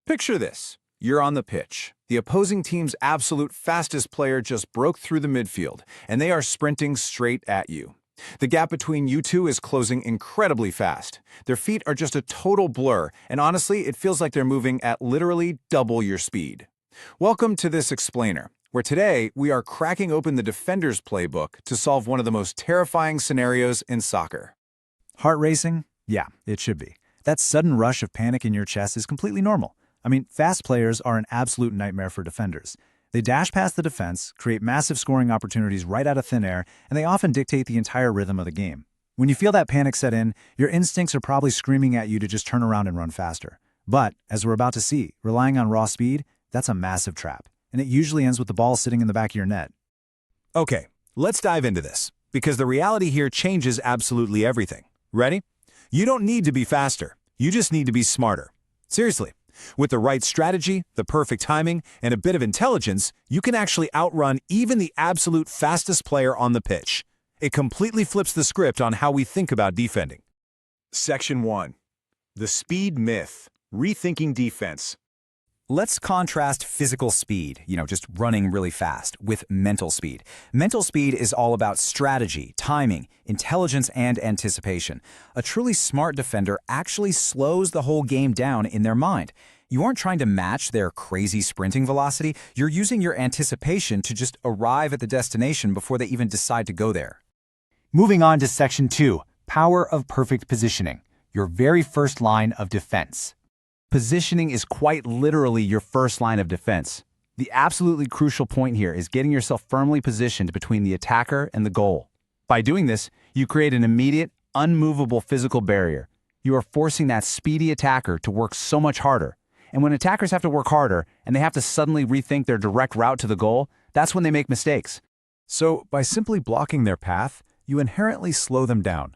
Picture this. You're on the pitch. The opposing team's absolute fastest player just broke through the midfield, and they are sprinting straight at you. The gap between you two is closing incredibly fast. Their feet are just a total blur, and honestly, it feels like they're moving at literally double your speed. Welcome to this explainer, where today we are cracking open the defender's playbook to solve one of the most terrifying scenarios in soccer. Heart racing? Yeah, it should be. That sudden rush of panic in your chest is completely normal. Fast players are an absolute nightmare for defenders. They dash past the defense, create massive scoring opportunities right out of thin air, and they often dictate the entire rhythm of the game. When you feel that panic set in, your instincts are probably screaming at you to just turn around and run faster. But, as we're about to see, relying on raw speed, that's a massive trap, and it usually ends with the ball sitting in the back of your net. Okay, let's dive into this, because the reality here changes absolutely everything. Ready? You don't need to be faster. You just need to be smarter. Seriously. With the right strategy, the perfect timing, and a bit of intelligence, you can actually outrun even the absolute fastest player on the pitch. It completely flips the script on how we think about defending. Section 1. The Speed Myth. Rethinking Defense. Let's contrast physical speed, just running really fast, with mental speed. Mental speed is all about strategy, timing, intelligence, and anticipation. A truly smart defender actually slows the whole game down in their mind. You aren't trying to match their crazy sprinting velocity. You're using your anticipation to just arrive at the destination before they even decide to go there. Moving on to Section 2, Power of Perfect Positioning, your very first line of defense. Positioning is quite literally your first line of defense. The absolutely crucial point here is getting yourself firmly positioned between the attacker and the goal. By doing this, you create an immediate, unmovable physical barrier. You are forcing that speedy attacker to work so much harder. And when attackers have to work harder and they have to suddenly rethink their direct route to the goal, that's when they make mistakes. So, by simply blocking their path, you inherently slow them down.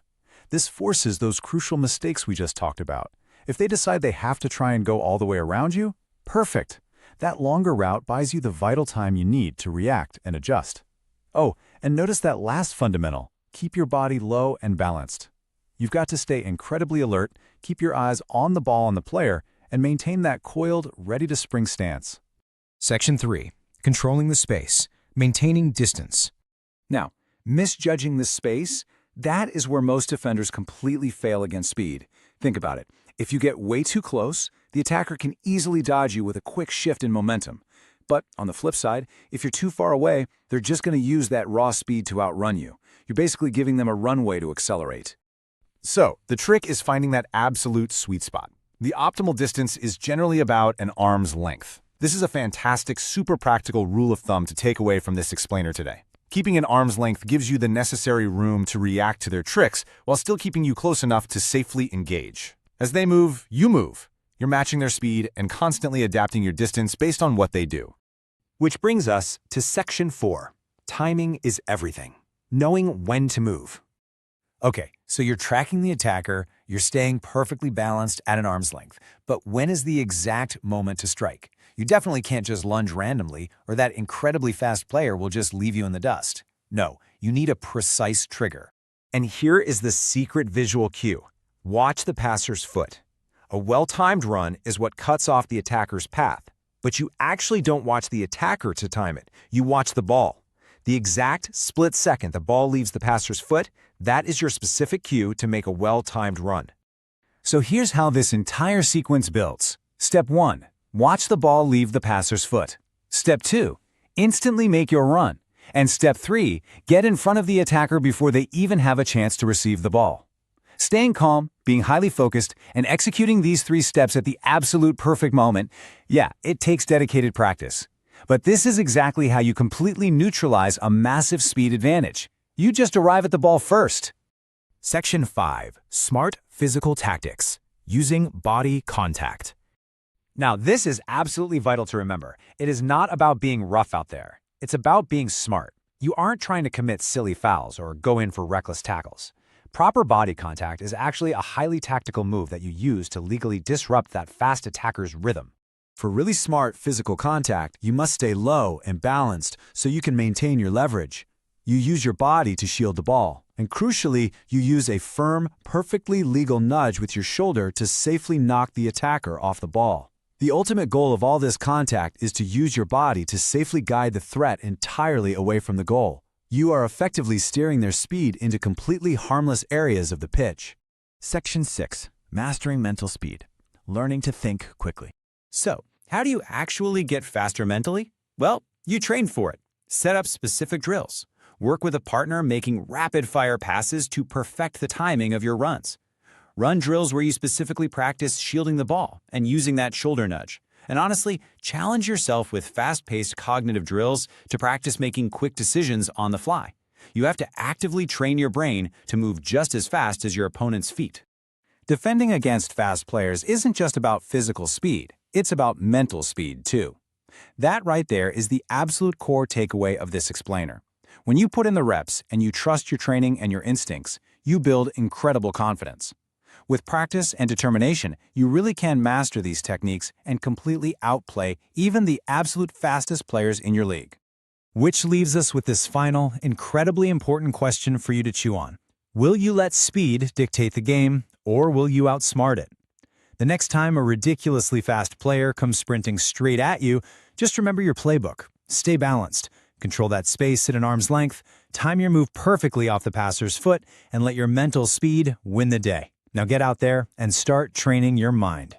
This forces those crucial mistakes we just talked about. If they decide they have to try and go all the way around you, perfect. That longer route buys you the vital time you need to react and adjust. Oh, and notice that last fundamental, keep your body low and balanced. You've got to stay incredibly alert, keep your eyes on the ball and the player, and maintain that coiled, ready-to-spring stance. Section 3. Controlling the space. Maintaining distance. Now, misjudging the space, that is where most defenders completely fail against speed. Think about it. If you get way too close, the attacker can easily dodge you with a quick shift in momentum. But on the flip side, if you're too far away, they're just going to use that raw speed to outrun you. You're basically giving them a runway to accelerate. So, the trick is finding that absolute sweet spot. The optimal distance is generally about an arm's length. This is a fantastic, super practical rule of thumb to take away from this explainer today. Keeping an arm's length gives you the necessary room to react to their tricks while still keeping you close enough to safely engage. As they move, you move. You're matching their speed and constantly adapting your distance based on what they do. Which brings us to Section 4. Timing is everything. Knowing when to move. Okay, so you're tracking the attacker, you're staying perfectly balanced at an arm's length. But when is the exact moment to strike? You definitely can't just lunge randomly, or that incredibly fast player will just leave you in the dust. No, you need a precise trigger. And here is the secret visual cue. Watch the passer's foot. A well-timed run is what cuts off the attacker's path. But you actually don't watch the attacker to time it. You watch the ball. The exact split second the ball leaves the passer's foot, that is your specific cue to make a well-timed run. So here's how this entire sequence builds. Step 1. Watch the ball leave the passer's foot. Step 2. Instantly make your run. And Step 3. Get in front of the attacker before they even have a chance to receive the ball. Staying calm, being highly focused, and executing these 3 steps at the absolute perfect moment, it takes dedicated practice. But this is exactly how you completely neutralize a massive speed advantage. You just arrive at the ball first. Section 5. Smart Physical Tactics. Using body contact. Now, this is absolutely vital to remember. It is not about being rough out there. It's about being smart. You aren't trying to commit silly fouls or go in for reckless tackles. Proper body contact is actually a highly tactical move that you use to legally disrupt that fast attacker's rhythm. For really smart physical contact, you must stay low and balanced so you can maintain your leverage. You use your body to shield the ball, and crucially, you use a firm, perfectly legal nudge with your shoulder to safely knock the attacker off the ball. The ultimate goal of all this contact is to use your body to safely guide the threat entirely away from the goal. You are effectively steering their speed into completely harmless areas of the pitch. Section 6. Mastering mental speed. Learning to think quickly. So, how do you actually get faster mentally? Well, you train for it. Set up specific drills. Work with a partner making rapid-fire passes to perfect the timing of your runs. Run drills where you specifically practice shielding the ball and using that shoulder nudge. And honestly, challenge yourself with fast-paced cognitive drills to practice making quick decisions on the fly. You have to actively train your brain to move just as fast as your opponent's feet. Defending against fast players isn't just about physical speed, it's about mental speed too. That right there is the absolute core takeaway of this explainer. When you put in the reps and you trust your training and your instincts, you build incredible confidence. With practice and determination, you really can master these techniques and completely outplay even the absolute fastest players in your league. Which leaves us with this final, incredibly important question for you to chew on. Will you let speed dictate the game, or will you outsmart it? The next time a ridiculously fast player comes sprinting straight at you, just remember your playbook. Stay balanced. Control that space at an arm's length, time your move perfectly off the passer's foot, and let your mental speed win the day. Now get out there and start training your mind.